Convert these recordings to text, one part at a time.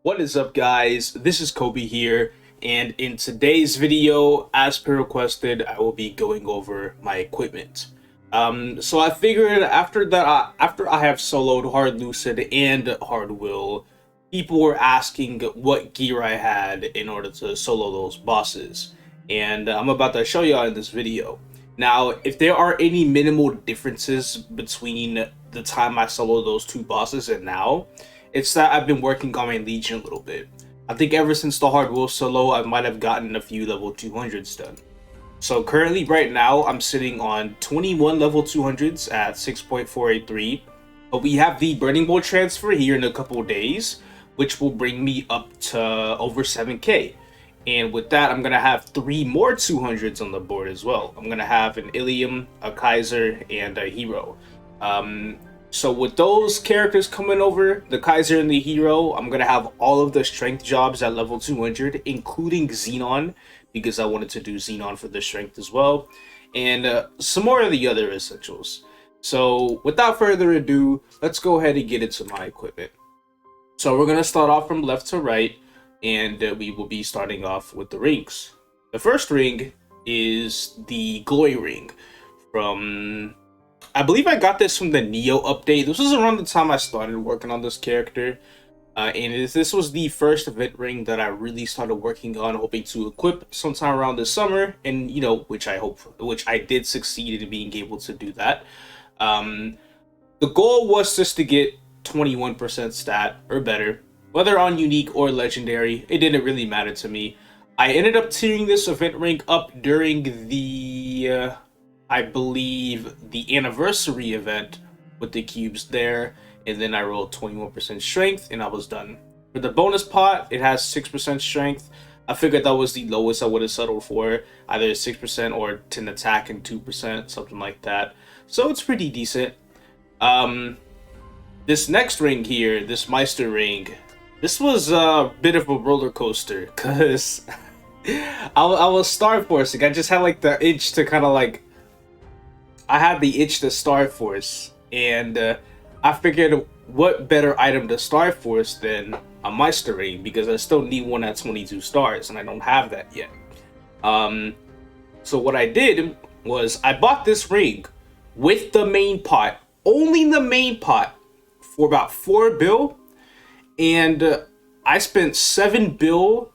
What is up, guys? This is Kobe here, and in today's video, as per requested, I will be going over my equipment. So I figured after I have soloed Hard Lucid and Hard Will, people were asking what gear I had in order to solo those bosses, and I'm about to show y'all in this video. Now, if there are any minimal differences between the time I soloed those two bosses and now, it's that I've been working on my Legion a little bit. I think ever since the Hard Will solo, I might have gotten a few level 200s done. So currently, right now, I'm sitting on 21 level 200s at 6.483. But we have the Burning Bolt transfer here in a couple of days, which will bring me up to over 7k. And with that, I'm going to have 3 more 200s on the board as well. I'm going to have an Ilium, a Kaiser, and a Hero. So with those characters coming over, the Kaiser and the Hero, I'm going to have all of the strength jobs at level 200, including Xenon, because I wanted to do Xenon for the strength as well, and some more of the other essentials. So without further ado, let's go ahead and get into my equipment. So we're going to start off from left to right, and we will be starting off with the rings. The first ring is the Glory Ring from... I believe I got this from the Neo update. This was around the time I started working on this character. This was the first event ring that I really started working on, hoping to equip sometime around this summer. And, you know, which I did succeed in being able to do that. The goal was just to get 21% stat or better, whether on unique or legendary. It didn't really matter to me. I ended up tearing this event ring up during the... I believe the anniversary event with the cubes there, and then I rolled 21% strength and I was done. For the bonus pot, it has 6% strength. I figured that was the lowest I would have settled for, either 6% or 10 attack and 2%, something like that. So it's pretty decent. This next ring here, this Meister ring, this was a bit of a roller coaster, because I was star forcing. I just had like the itch to kind of like... I had the itch to Star Force, and I figured what better item to Star Force than a Meister Ring, because I still need one at 22 stars, and I don't have that yet. So what I did was I bought this ring with the main pot, only the main pot, for about 4 bill, and I spent 7 bill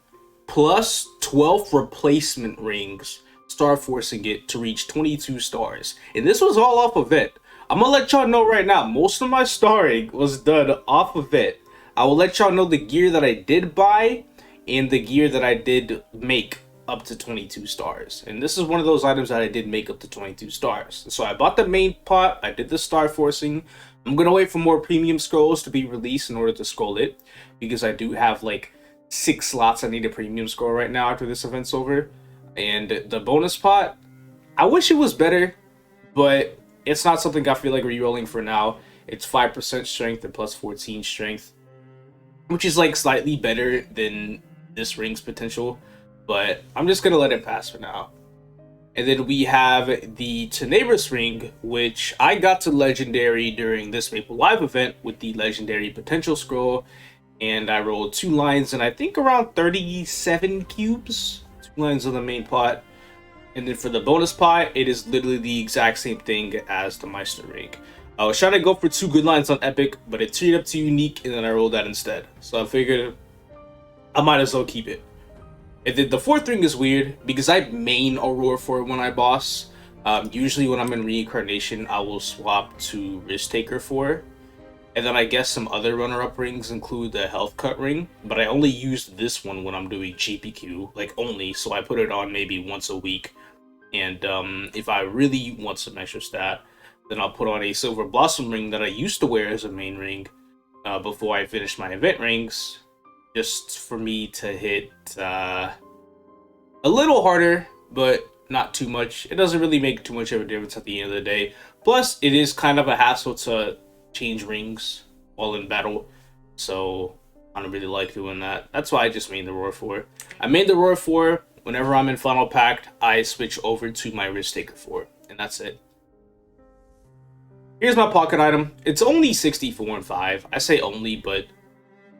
plus 12 replacement rings star forcing it to reach 22 stars, and this was all off of it. I'm gonna let y'all know right now, most of my starring was done off of it. I will let y'all know the gear that I did buy and the gear that I did make up to 22 stars, and this is one of those items that I did make up to 22 stars. So I bought the main pot, I did the star forcing. I'm gonna wait for more premium scrolls to be released in order to scroll it, because I do have like 6 slots I need a premium scroll right now after this event's over. And the bonus pot, I wish it was better, but it's not something I feel like re-rolling for now. It's 5% strength and plus 14 strength, which is like slightly better than this ring's potential, but I'm just gonna let it pass for now. And then we have the Tenebrous ring, which I got to legendary during this Maple Live event with the legendary potential scroll, and I rolled 2 lines and I think around 37 cubes. Lines on the main pot, and then for the bonus pot, it is literally the exact same thing as the Meister ring. I was trying to go for 2 good lines on epic, but it tiered up to unique, and then I rolled that instead. So I figured I might as well keep it. And then the fourth ring is weird because I main Aurora for when I boss. Usually when I'm in reincarnation, I will swap to Risk Taker for. And then I guess some other runner-up rings include the health cut ring, but I only used this one when I'm doing GPQ, like only, so I put it on maybe once a week. And if I really want some extra stat, then I'll put on a Silver Blossom ring that I used to wear as a main ring before I finish my event rings, just for me to hit a little harder, but not too much. It doesn't really make too much of a difference at the end of the day. Plus, it is kind of a hassle to change rings while in battle, so I don't really like doing that. That's why I just made the Roar 4. I made the Roar 4. Whenever I'm in Final Pact, I switch over to my Risk Taker 4, and that's it. Here's my pocket item. It's only 64 and 5. I say only, but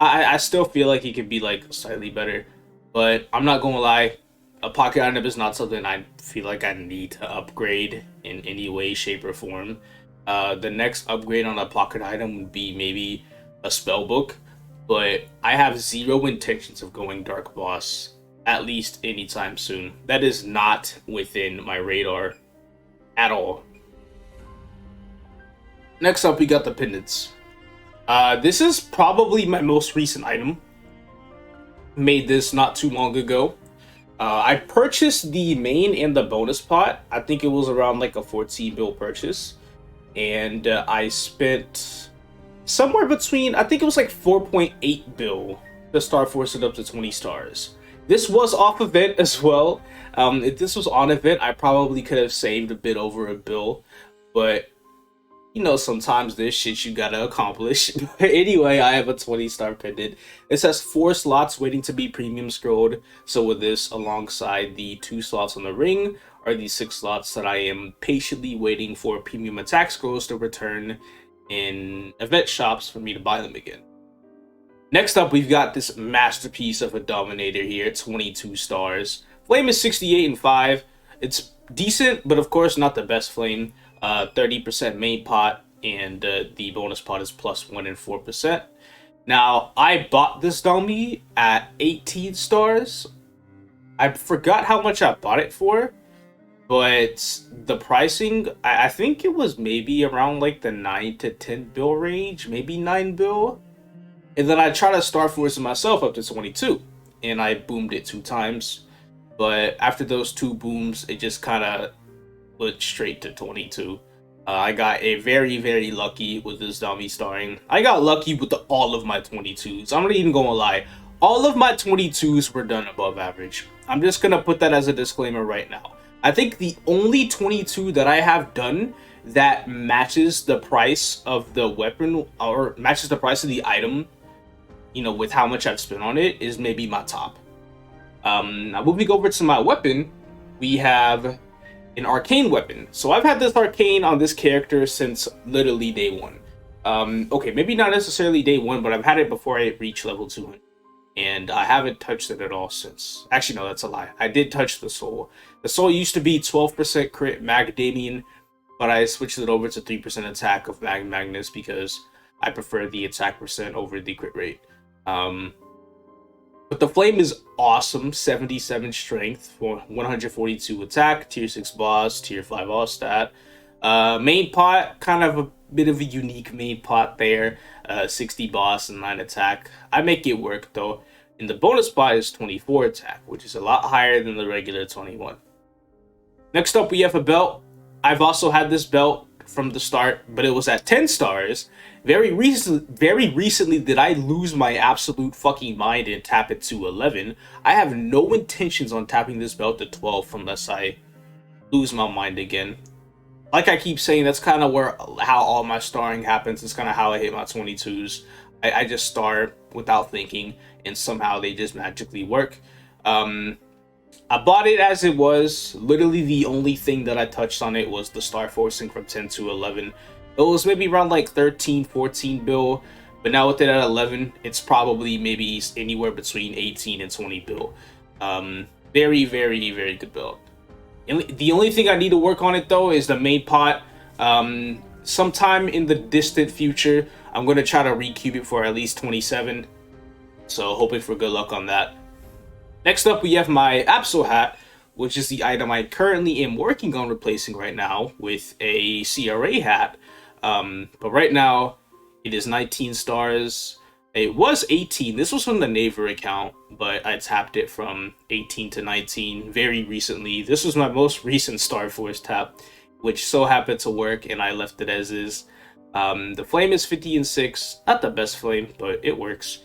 I still feel like he could be like slightly better, but I'm not gonna lie. A pocket item is not something I feel like I need to upgrade in any way, shape, or form. The next upgrade on a pocket item would be maybe a spell book, but I have zero intentions of going Dark Boss at least anytime soon. That is not within my radar at all. Next up, we got the pendants. This is probably my most recent item. Made this not too long ago. I purchased the main and the bonus pot. I think it was around like a 14 bill purchase. And I spent somewhere between, I think it was like 4.8 bill to start forcing it up to 20 stars. This was off event as well. If this was on event, I probably could have saved a bit over a bill. But you know, sometimes there's shit you gotta accomplish. But anyway, I have a 20-star pendant. This has 4 slots waiting to be premium scrolled. So with this, alongside the 2 slots on the ring, are the 6 slots that I am patiently waiting for premium attack scrolls to return in event shops for me to buy them again. Next up, we've got this masterpiece of a Dominator here, 22 stars. Flame is 68 and 5. It's decent, but of course not the best flame. 30% main pot, and the bonus pot is +1 and 4%. Now, I bought this dummy at 18 stars. I forgot how much I bought it for, but the pricing, I think it was maybe around like the 9 to 10 bill range, maybe 9 bill. And then I tried to Star Force myself up to 22, and I boomed it 2 times. But after those 2 booms, it just kind of went straight to 22. I got a very lucky with this dummy starring. I got lucky with all of my 22s. I'm not even gonna lie. All of my 22s were done above average. I'm just gonna put that as a disclaimer right now. I think the only 22 that I have done that matches the price of the weapon, or matches the price of the item, you know, with how much I've spent on it, is maybe my top. Now moving over to my weapon, we have an arcane weapon. So I've had this arcane on this character since literally day 1. Okay, maybe not necessarily day 1, but I've had it before I reached level 200. And I haven't touched it at all since. Actually, no, that's a lie. I did touch the soul. The soul used to be 12% crit Macadamian, but I switched it over to 3% attack of Magnus because I prefer the attack percent over the crit rate. But the flame is awesome. 77 strength for 142 attack, tier 6 boss, tier 5 all stat. Main pot, kind of a bit of a unique main pot there. 60 boss and 9 attack. I make it work though. And the bonus pot is 24 attack, which is a lot higher than the regular 21. Next up, we have a belt. I've also had this belt from the start, but it was at 10 stars. Very recently did I lose my absolute fucking mind and tap it to 11. I have no intentions on tapping this belt to 12 unless I lose my mind again. Like I keep saying, that's kind of how all my starring happens. It's kind of how I hit my 22s. I just star without thinking, and somehow they just magically work. I bought it as it was. Literally the only thing that I touched on it was the star forcing from 10 to 11. It was maybe around like 13, 14 bill, but now with it at 11, it's probably maybe anywhere between 18 and 20 bill. Very good build. The only thing I need to work on it though is the main pot. Sometime in the distant future, I'm going to try to recube it for at least 27. So hoping for good luck on that. Next up, we have my Absol hat, which is the item I currently am working on replacing right now with a CRA hat. But right now, it is 19 stars. It was 18. This was from the Naver account, but I tapped it from 18 to 19 very recently. This was my most recent Star Force tap, which so happened to work, and I left it as is. The flame is 50 and 6. Not the best flame, but it works.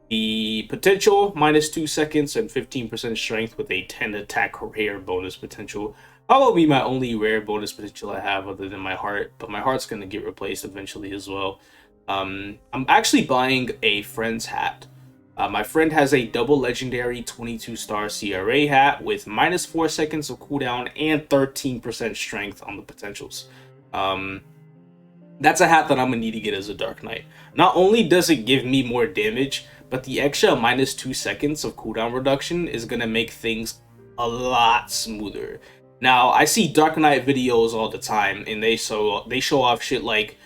The potential, -2 seconds and 15% strength with a 10 attack rare bonus potential. Probably my only rare bonus potential I have other than my heart, but my heart's going to get replaced eventually as well. I'm actually buying a friend's hat. My friend has a double legendary 22-star CRA hat with -4 seconds of cooldown and 13% strength on the potentials. That's a hat that I'm going to need to get as a Dark Knight. Not only does it give me more damage, but the extra -2 seconds of cooldown reduction is gonna make things a lot smoother. Now, I see Dark Knight videos all the time, and they show off shit like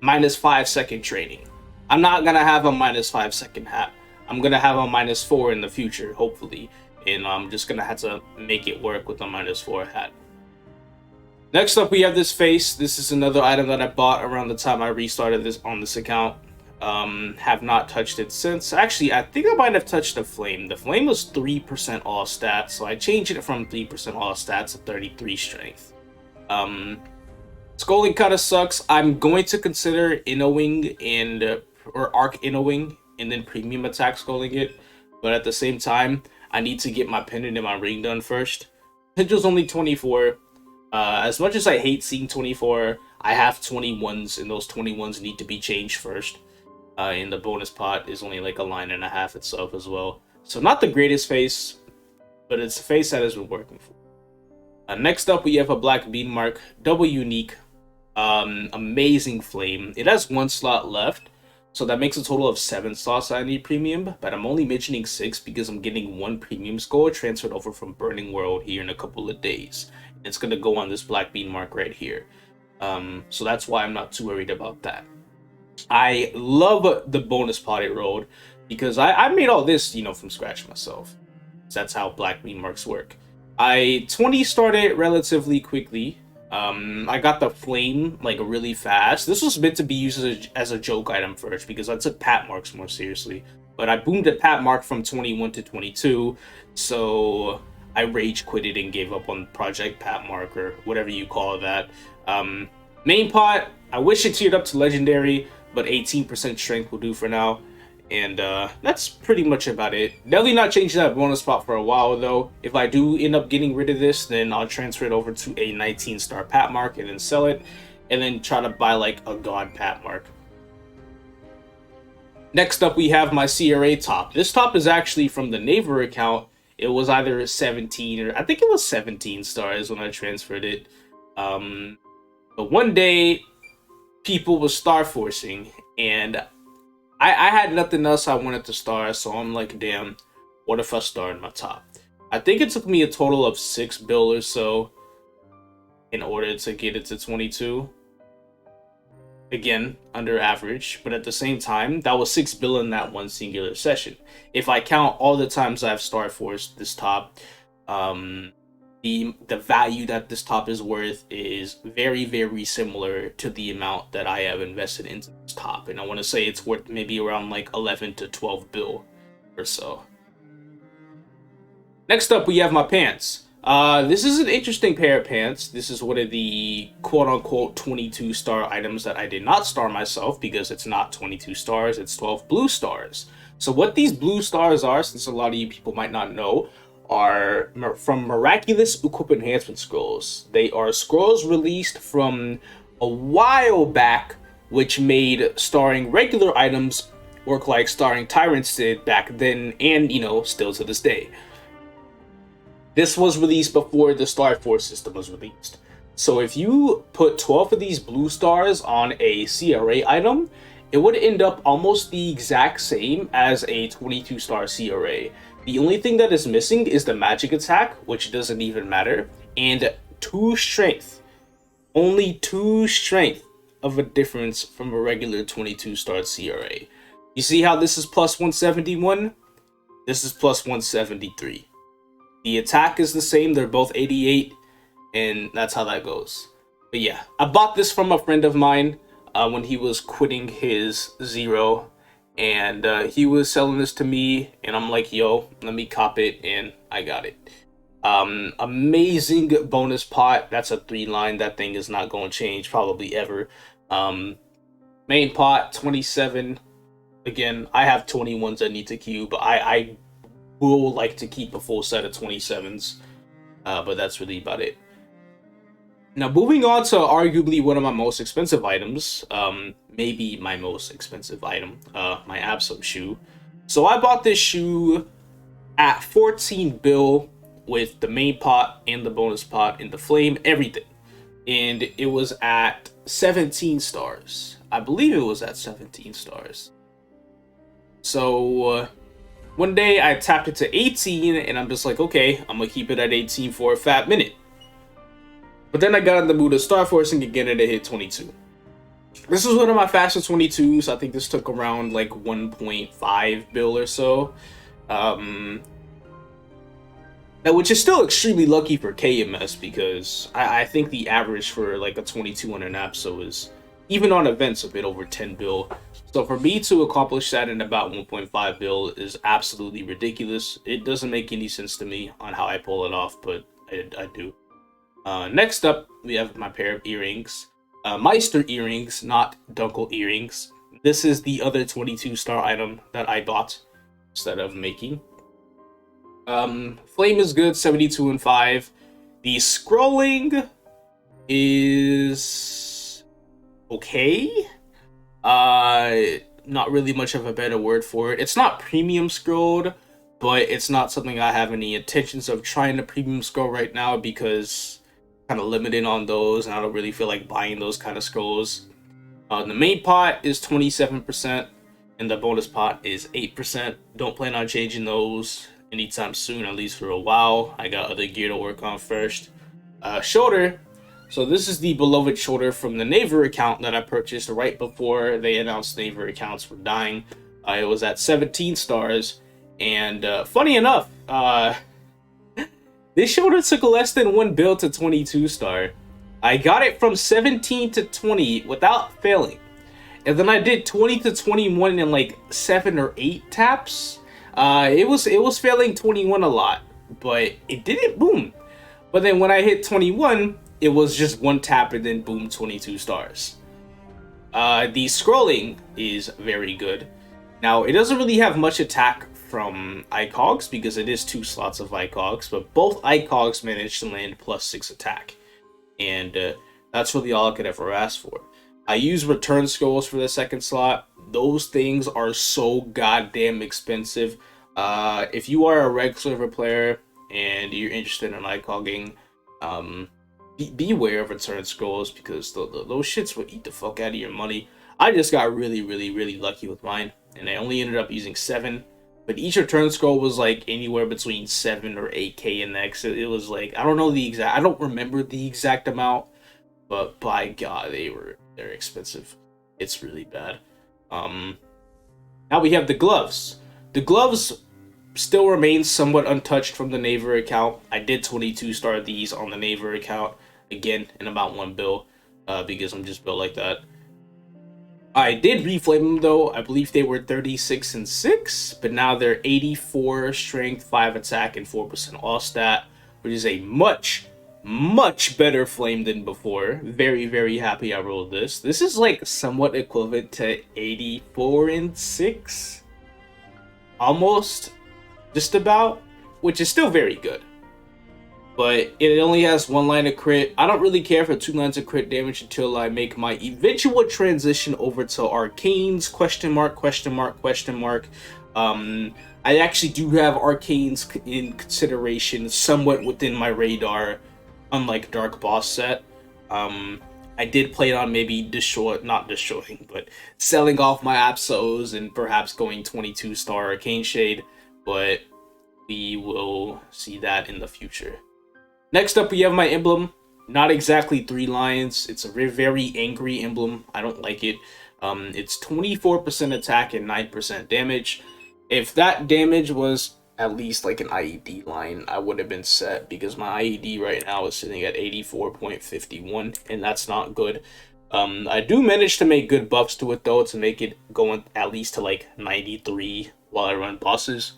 -5 second training. I'm not gonna have a -5 second hat. I'm gonna have a -4 in the future, hopefully, and I'm just gonna have to make it work with a -4 hat. Next up, we have this face. This is another item that I bought around the time I restarted this on this account. Have not touched it since. Actually, I think I might have touched the flame. The flame was 3% all stats, so I changed it from 3% all stats to 33 strength. Scolding kind of sucks. I'm going to consider Innowing or Arc Innowing and then premium attack scolding it, but at the same time, I need to get my pendant and my ring done first. Pendant's only 24. As much as I hate seeing 24, I have 21s, and those 21s need to be changed first. And the bonus pot is only like a line and a half itself as well. So not the greatest face, but it's a face that has been working for. Next up, we have a black bean mark, double unique, amazing flame. It has 1 slot left, so that makes a total of 7 slots I need premium, but I'm only mentioning 6 because I'm getting 1 premium score transferred over from Burning World here in a couple of days. It's gonna go on this black bean mark right here. So that's why I'm not too worried about that. I love the bonus pot it rolled because I made all this, from scratch myself. So that's how black bean marks work. I 20 started relatively quickly. I got the flame like really fast. This was meant to be used as a joke item first because I took pat marks more seriously. But I boomed a pat mark from 21 to 22, so I rage quitted and gave up on Project Pat Mark or whatever you call that. Main pot, I wish it tiered up to legendary, but 18% strength will do for now. And that's pretty much about it. Definitely not changing that bonus pot for a while though. If I do end up getting rid of this, then I'll transfer it over to a 19-star Pat Mark and then sell it. And then try to buy like a God Pat Mark. Next up, we have my CRA top. This top is actually from the Naver account. It was either 17 or I think it was 17 stars when I transferred it. But one day, people were star forcing, and I had nothing else I wanted to star, so I'm like, damn, what if I starred my top? I think it took me a total of 6 bill or so in order to get it to 22. Again, under average, but at the same time, that was 6 bill in that one singular session. If I count all the times I've star forced this top, the value that this top is worth is very, very similar to the amount that I have invested into this top, and I want to say it's worth maybe around like 11 to 12 bill or so. Next up, we have my pants. This is an interesting pair of pants. This is one of the quote-unquote 22 star items that I did not star myself because it's not 22 stars, it's 12 blue stars. So what these blue stars are, since a lot of you people might not know, are from Miraculous Equip Enhancement Scrolls. They are scrolls released from a while back, which made starring regular items work like starring Tyrants did back then and, still to this day. This was released before the Star Force system was released. So if you put 12 of these blue stars on a CRA item, it would end up almost the exact same as a 22 star CRA. The only thing that is missing is the magic attack, which doesn't even matter, and 2 strength. Only 2 strength of a difference from a regular 22 star CRA. You see how this is plus 171? This is plus 173. The attack is the same, they're both 88, and that's how that goes. But yeah, I bought this from a friend of mine when he was quitting his Zero, and he was selling this to me, and I'm like, yo, let me cop it, and I got it. Amazing bonus pot. That's a 3-line. That thing is not going to change probably ever. Main pot, 27. Again, I have 21s I need to queue, but I will like to keep a full set of 27s, but that's really about it. Now, moving on to arguably one of my most expensive items, maybe my most expensive item, my Absol shoe. So I bought this shoe at 14 bill with the main pot and the bonus pot and the flame, everything. And it was at 17 stars. I believe it was at 17 stars. So one day I tapped it to 18 and I'm just like, okay, I'm gonna keep it at 18 for a fat minute. But then I got in the mood of Star Forcing again and it hit 22. This was one of my faster 22s. I think this took around like 1.5 bill or so. Which is still extremely lucky for KMS because I think the average for like a 22 on an APSO is, even on events, a bit over 10 bill. So for me to accomplish that in about 1.5 bill is absolutely ridiculous. It doesn't make any sense to me on how I pull it off, but I do. Next up, we have my pair of earrings. Meister earrings, not Dunkel earrings. This is the other 22-star item that I bought instead of making. Flame is good, 72 and 5. The scrolling is okay. Not really much of a better word for it. It's not premium scrolled, but it's not something I have any intentions of trying to premium scroll right now because kind of limited on those and I don't really feel like buying those kind of scrolls. The main pot is 27% and the bonus pot is 8%. Don't plan on changing those anytime soon, at least for a while. I got other gear to work on first. Shoulder. So this is the beloved shoulder from the Naver account that I purchased right before they announced Naver accounts were dying. It was at 17 stars. And funny enough, this shoulder took less than 1 bill to 22 star. I got it from 17 to 20 without failing. And then I did 20 to 21 in like 7 or 8 taps. It was failing 21 a lot, but it didn't boom. But then when I hit 21, it was just 1 tap and then boom, 22 stars. The scrolling is very good. Now, it doesn't really have much attack from ICOGs because it is 2 slots of ICOGs, but both ICOGs managed to land +6 attack. And that's really all I could ever ask for. I use return scrolls for the second slot. Those things are so goddamn expensive. If you are a reg server player and you're interested in ICOGing, beware of return scrolls because those shits will eat the fuck out of your money. I just got really lucky with mine, and I only ended up using 7. But each return scroll was like anywhere between 7 or 8k in X. It was like, I don't remember the exact amount, but by God, they're expensive. It's really bad. Now we have the gloves. The gloves still remain somewhat untouched from the Naver account. I did 22 star these on the Naver account again in about 1 bill because I'm just built like that. I did reflame them though. I believe they were 36 and 6, but now they're 84 strength, 5 attack, and 4% all stat, which is a much better flame than before. Very happy I rolled this. This is like somewhat equivalent to 84 and 6, almost, just about, which is still very good. But it only has 1 line of crit. I don't really care for 2 lines of crit damage until I make my eventual transition over to arcanes, question mark. I actually do have arcanes in consideration, somewhat within my radar, unlike Dark Boss set. I did play it on maybe not destroying, but selling off my Apsos and perhaps going 22 star Arcane Shade, but we will see that in the future. Next up, we have my emblem. Not exactly 3 lines. It's a very angry emblem. I don't like it. It's 24% attack and 9% damage. If that damage was at least like an IED line, I would have been set because my IED right now is sitting at 84.51, and that's not good. I do manage to make good buffs to it though to make it go at least to like 93 while I run bosses,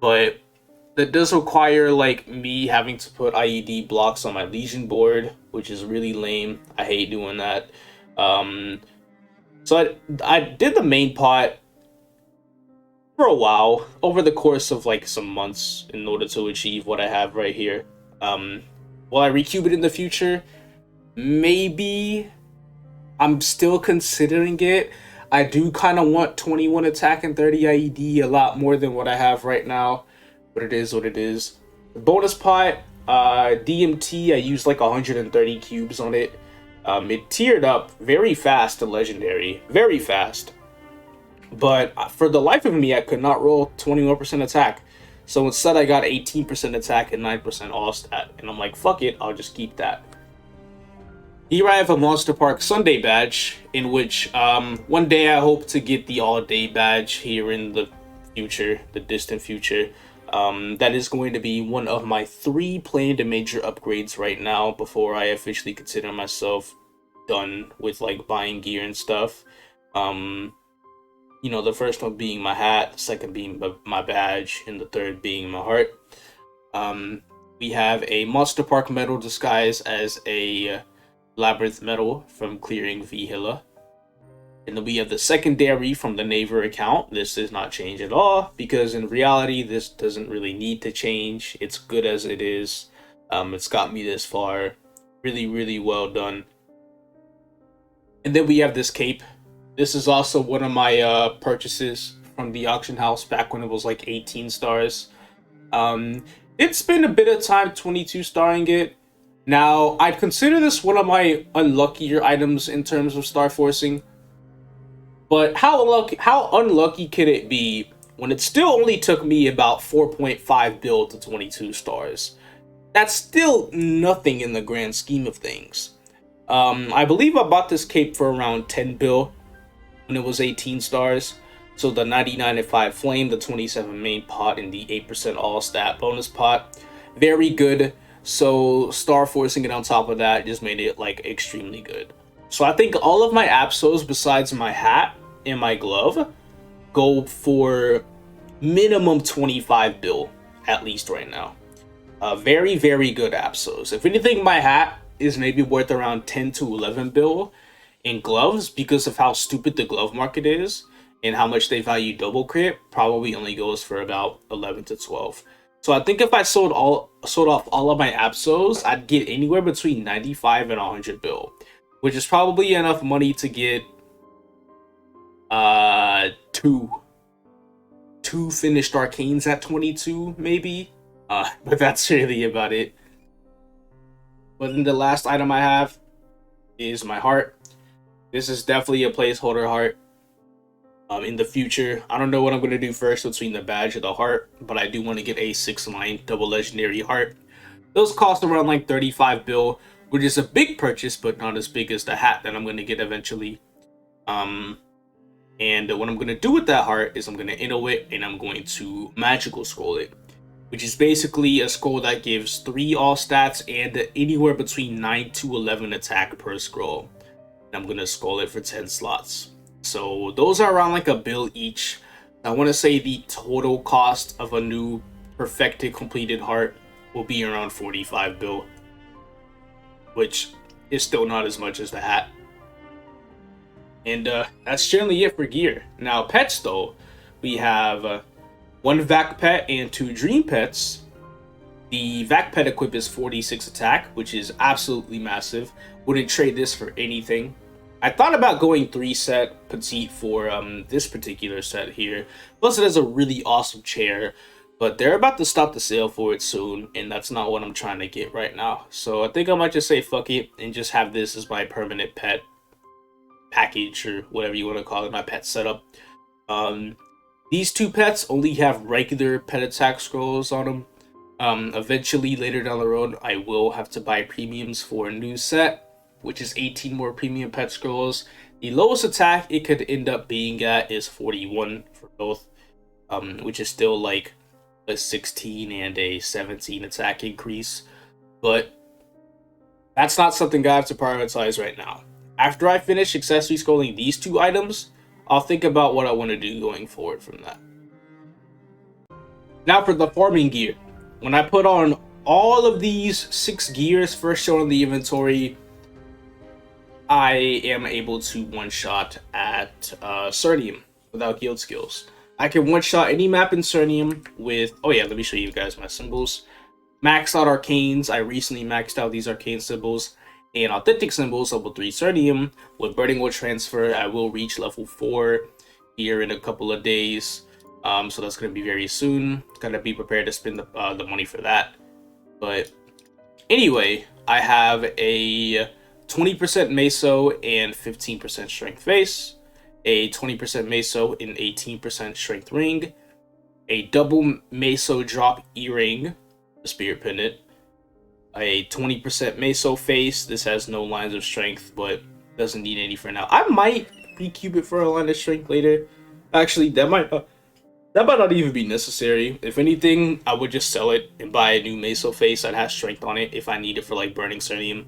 but that does require like me having to put IED blocks on my Legion board, which is really lame. I hate doing that. So I did the main pot for a while over the course of like some months in order to achieve what I have right here. Will I recube it in the future? Maybe. I'm still considering it. I do kind of want 21 attack and 30 IED a lot more than what I have right now. But it is what it is. The bonus pot, DMT, I used like 130 cubes on it. It tiered up very fast to legendary. Very fast. But for the life of me, I could not roll 21% attack. So instead, I got 18% attack and 9% all stat. And I'm like, fuck it, I'll just keep that. Here I have a Monster Park Sunday badge, in which one day I hope to get the all-day badge here in the future, the distant future. That is going to be one of my 3 planned major upgrades right now before I officially consider myself done with like buying gear and stuff. You know, the first one being my hat, the second being my badge, and the third being my heart. We have a Monster Park medal disguise as a Labyrinth medal from clearing Vihila. And then we have the secondary from the Naver account. This does not change at all, because in reality, this doesn't really need to change. It's good as it is. It's got me this far. Really, really well done. And then we have this cape. This is also one of my purchases from the auction house back when it was like 18 stars. It's been a bit of time 22 starring it. Now, I'd consider this one of my unluckier items in terms of star forcing. But how unlucky could it be when it still only took me about 4.5 bill to 22 stars? That's still nothing in the grand scheme of things. I believe I bought this cape for around 10 bill when it was 18 stars. So the 99 and 5 flame, the 27 main pot, and the 8% all stat bonus pot. Very good. So star forcing it on top of that just made it like extremely good. So I think all of my Absols besides my hat and my glove go for minimum 25 bill at least right now. Very, very good Absols. If anything, my hat is maybe worth around 10 to 11 bill in gloves because of how stupid the glove market is and how much they value double crit. Probably only goes for about 11 to 12. So I think if I sold off all of my Absols, I'd get anywhere between 95 and 100 bill, which is probably enough money to get two finished arcanes at 22 maybe. But that's really about it. But then the last item I have is my heart. This is definitely a placeholder heart. In the future, I don't know what I'm going to do first between the badge or the heart, but I do want to get a 6-line double legendary heart. Those cost around like 35 bill, which is a big purchase, but not as big as the hat that I'm going to get eventually. And what I'm going to do with that heart is I'm going to inno it and I'm going to magical scroll it, which is basically a scroll that gives 3 all stats and anywhere between 9 to 11 attack per scroll. And I'm going to scroll it for 10 slots. So those are around like a bill each. I want to say the total cost of a new perfected completed heart will be around 45 bill, which is still not as much as the hat. And that's generally it for gear. Now pets though, we have 1 Vac Pet and 2 Dream Pets. The Vac Pet equip is 46 attack, which is absolutely massive. Wouldn't trade this for anything. I thought about going 3 set petite for this particular set here. Plus it has a really awesome chair, but they're about to stop the sale for it soon, and that's not what I'm trying to get right now. So I think I might just say fuck it and just have this as my permanent pet package, or whatever you want to call it, my pet setup. These 2 pets only have regular pet attack scrolls on them. Eventually later down the road I will have to buy premiums for a new set, which is 18 more premium pet scrolls. The lowest attack it could end up being at is 41 for both, which is still like a 16 and a 17 attack increase. But that's not something I have to prioritize right now. After I finish accessory scrolling these 2 items, I'll think about what I want to do going forward from that. Now for the farming gear. When I put on all of these 6 gears first shown in the inventory, I am able to one-shot at Cernium without guild skills. I can one-shot any map in Cernium with... Oh yeah, let me show you guys my symbols. Maxed out arcanes. I recently maxed out these arcane symbols. And authentic symbols, level 3 Cernium. With Burning Will Transfer, I will reach level 4 here in a couple of days. So that's going to be very soon. Gotta be prepared to spend the money for that. But anyway, I have a 20% Meso and 15% Strength face. a 20% meso and 18% strength ring, a double meso drop earring, a spirit pendant, a 20% meso face. This has no lines of strength, but doesn't need any for now. I might recube it for a line of strength later. Actually, that might not even be necessary. If anything, I would just sell it and buy a new meso face that has strength on it if I need it for like burning Cernium.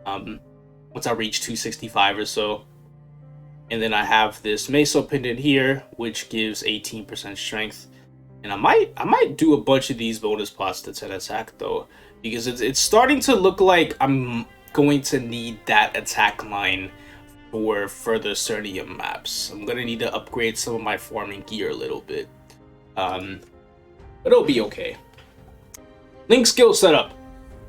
Once I reach 265 or so. And then I have this meso pendant here, which gives 18% strength. And I might do a bunch of these bonus pots to 10 attack though, because it's starting to look like I'm going to need that attack line for further Cernium maps. I'm gonna need to upgrade some of my farming gear a little bit, but it'll be okay. Link skill setup.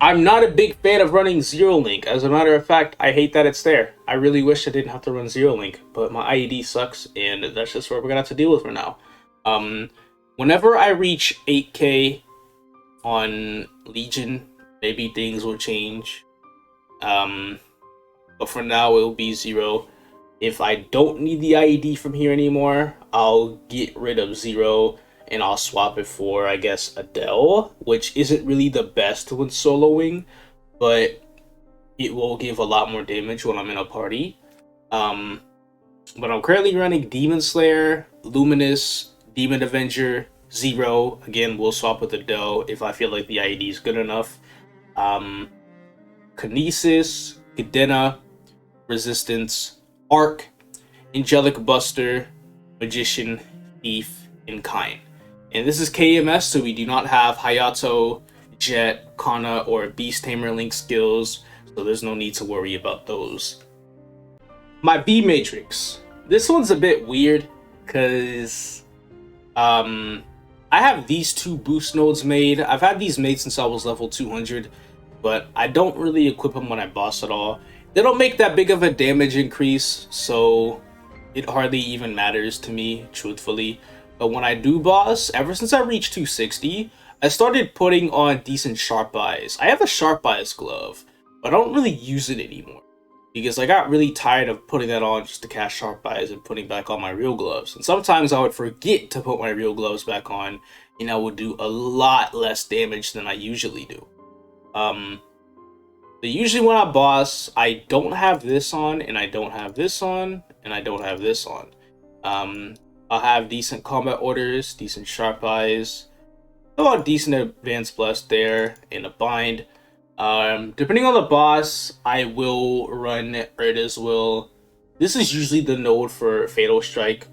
I'm not a big fan of running Zero Link. As a matter of fact, I hate that it's there. I really wish I didn't have to run Zero Link, but my IED sucks, and that's just what we're gonna have to deal with for now. Whenever I reach 8k on Legion, maybe things will change. But for now, it'll be 0. If I don't need the IED from here anymore, I'll get rid of 0 and I'll swap it for, I guess, Adele, which isn't really the best when soloing, but it will give a lot more damage when I'm in a party. But I'm currently running Demon Slayer, Luminous, Demon Avenger, 0. Again, we'll swap with Adele if I feel like the IED is good enough. Kinesis, Cadena, Resistance, Arc, Angelic Buster, Magician, Thief, and Kain. And this is KMS, so we do not have Hayato, Jet, Kana, or Beast Tamer Link skills, so there's no need to worry about those. My B Matrix. This one's a bit weird, because I have these 2 boost nodes made. I've had these made since I was level 200, but I don't really equip them when I boss at all. They don't make that big of a damage increase, so it hardly even matters to me, truthfully. But when I do boss, ever since I reached 260, I started putting on decent Sharp Eyes. I have a Sharp Eyes glove, but I don't really use it anymore, because I got really tired of putting that on just to cast Sharp Eyes and putting back on my real gloves. And sometimes I would forget to put my real gloves back on, and I would do a lot less damage than I usually do. But usually when I boss, I don't have this on, and I don't have this on, and I don't have this on. I'll have decent combat orders, decent Sharp Eyes, about decent advanced blast there, and a bind. Depending on the boss, I will run Erda's Will. This is usually the node for Fatal Strike,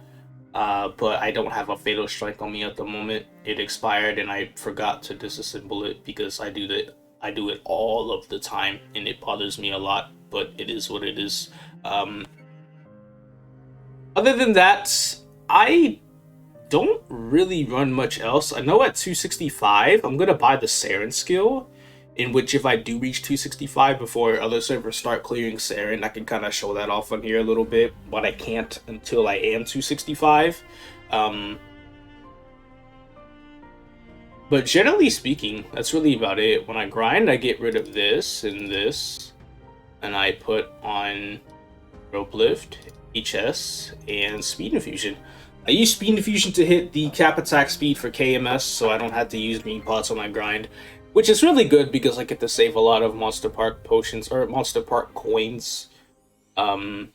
but I don't have a Fatal Strike on me at the moment. It expired and I forgot to disassemble it because I do it all of the time and it bothers me a lot, but it is what it is. Other than that, I don't really run much else. I know at 265, I'm gonna buy the Seren skill, in which if I do reach 265 before other servers start clearing Seren, I can kind of show that off on here a little bit, but I can't until I am 265. But generally speaking, that's really about it. When I grind, I get rid of this, and I put on Rope Lift, HS, and Speed Infusion. I use Speed Infusion to hit the cap attack speed for KMS, so I don't have to use green pots on my grind, which is really good because I get to save a lot of Monster Park potions, or Monster Park coins. And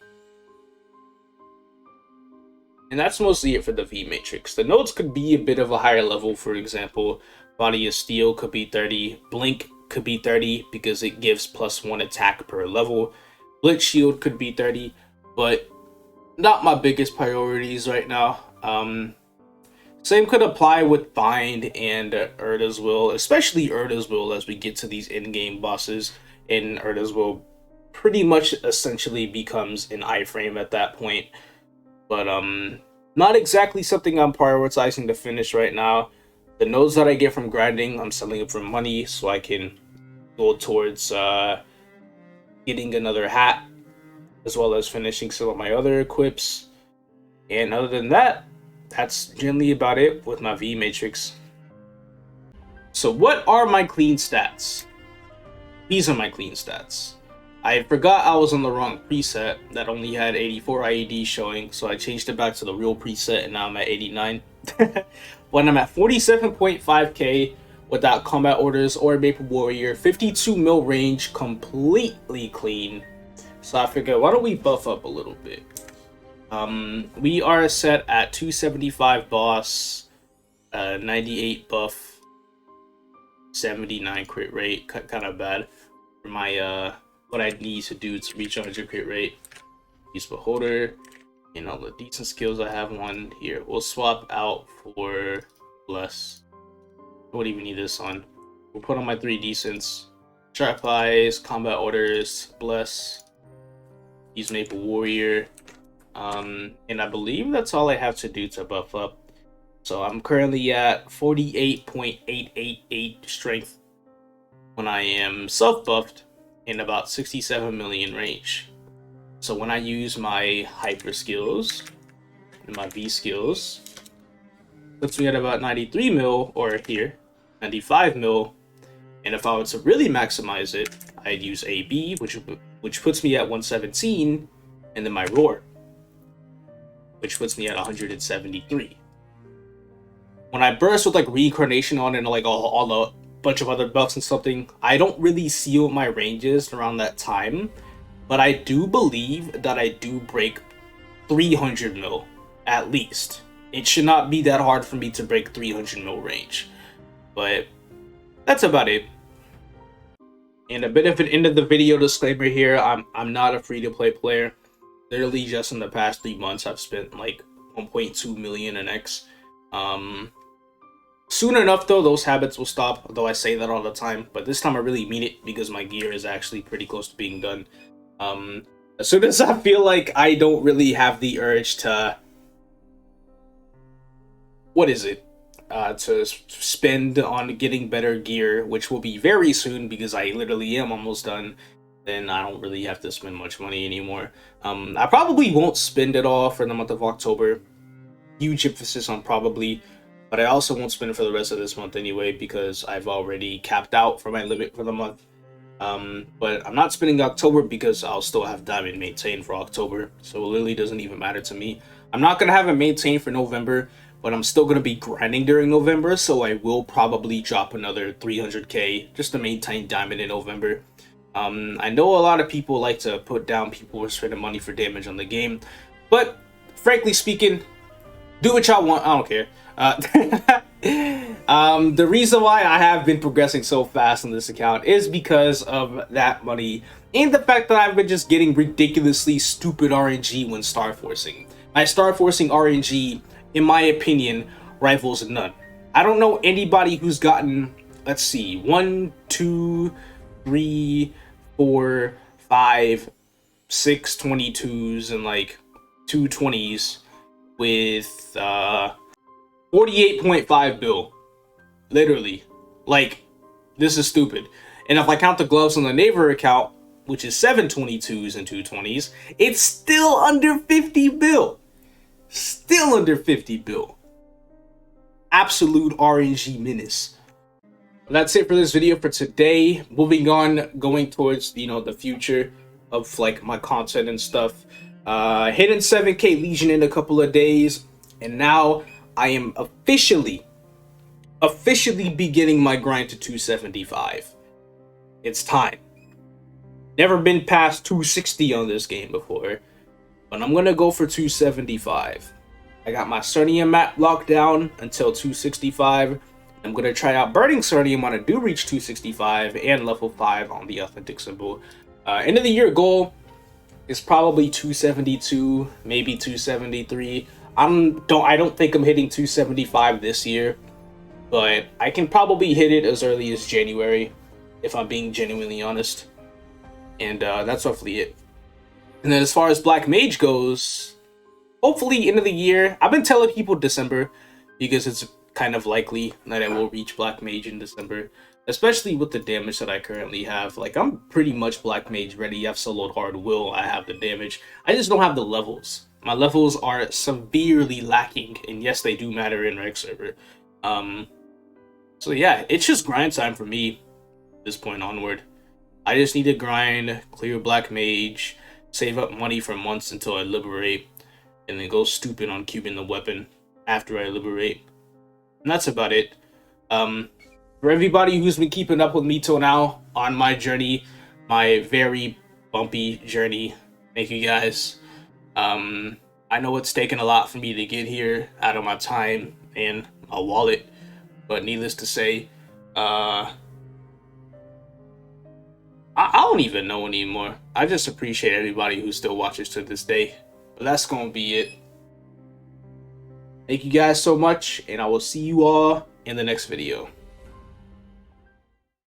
that's mostly it for the V Matrix. The nodes could be a bit of a higher level, for example, Body of Steel could be 30, Blink could be 30 because it gives +1 attack per level, Blitz Shield could be 30, but not my biggest priorities right now. Same could apply with Bind and Erda's Will, especially Erda's Will as we get to these in-game bosses, and Erda's Will pretty much essentially becomes an iframe at that point. But not exactly something I'm prioritizing to finish right now. The nodes that I get from grinding, I'm selling it for money so I can go towards getting another hat, as well as finishing some of my other equips. And other than that, that's generally about it with my V Matrix. So what are my clean stats? These are my clean stats. I forgot I was on the wrong preset that only had 84 IED showing, so I changed it back to the real preset and now I'm at 89. When I'm at 47.5k without combat orders or Maple Warrior, 52 mil range, completely clean. So I figured, why don't we buff up a little bit? We are set at 275 boss, 98 buff, 79 crit rate, kind of bad for my what I need to do to reach 100 crit rate. Use Beholder and all the decent skills I have on here. We'll swap out for Bless. I won't even need this on. We'll put on my 3 decents. Sharp Eyes, Combat Orders, Bless. Use Maple Warrior. And I believe that's all I have to do to buff up. So I'm currently at 48.888 strength when I am self-buffed in about 67 million range. So when I use my hyper skills and my V skills, puts me at about 93 mil, or here, 95 mil. And if I were to really maximize it, I'd use AB, which puts me at 117, and then my Roar, which puts me at 173. When I burst with like Reincarnation on and like all a bunch of other buffs and something, I don't really seal my ranges around that time, but I do believe that I do break 300 mil at least. It should not be that hard for me to break 300 mil range, but that's about it. And a bit of an end of the video disclaimer here, I'm not a free-to-play player. Literally just in the past 3 months I've spent like 1.2 million in X. Soon enough though, those habits will stop, though I say that all the time, but this time I really mean it because my gear is actually pretty close to being done. As soon as I feel like I don't really have the urge to to spend on getting better gear, which will be very soon because I literally am almost done, then I don't really have to spend much money anymore. I probably won't spend it all for the month of October. Huge emphasis on probably, but I also won't spend it for the rest of this month anyway because I've already capped out for my limit for the month. But I'm not spending October because I'll still have Diamond maintained for October, so it literally doesn't even matter to me. I'm not going to have it maintained for November, but I'm still going to be grinding during November, so I will probably drop another 300k just to maintain Diamond in November. I know a lot of people like to put down people who are spending money for damage on the game, but frankly speaking, do what y'all want, I don't care. The reason why I have been progressing so fast on this account is because of that money and the fact that I've been just getting ridiculously stupid RNG when star forcing. My star forcing RNG, in my opinion, rivals none. I don't know anybody who's gotten, let's see, 1, 2, 3, 4, 5, 6 22s and like 2 20s with 48.5 bill. Literally. Like, this is stupid. And if I count the gloves on the neighbor account, which is 7 22s and 2 20s, it's still under 50 bill. Still under 50 bill. Absolute RNG menace. That's it for this video for today. Moving on, going towards, you know, the future of like my content and stuff. Hitting 7k Legion in a couple of days, and now I am officially beginning my grind to 275. It's time. Never been past 260 on this game before, but I'm gonna go for 275. I got my Cernium map locked down until 265. I'm gonna try out Burning Cernium when I do reach 265 and level 5 on the Authentic Symbol. End of the year goal is probably 272, maybe 273. I don't think I'm hitting 275 this year, but I can probably hit it as early as January, if I'm being genuinely honest. And that's roughly it. And then as far as Black Mage goes, hopefully end of the year. I've been telling people December because it's kind of likely that I will reach Black Mage in December, especially with the damage that I currently have. Like, I'm pretty much Black Mage ready. I've soloed Hard Will. I have the damage. I just don't have the levels. My levels are severely lacking, and yes, they do matter in Rec server. So yeah, it's just grind time for me at this point onward. I just need to grind, clear black mage, save up money for months until I liberate, and then go stupid on cubing the weapon after I liberate. And that's about it. For everybody who's been keeping up with me till now on my journey, my very bumpy journey, thank you guys. I know it's taken a lot for me to get here out of my time and my wallet, but needless to say, I don't even know anymore. I just appreciate everybody who still watches to this day. But that's gonna be it. Thank you guys so much, and I will see you all in the next video.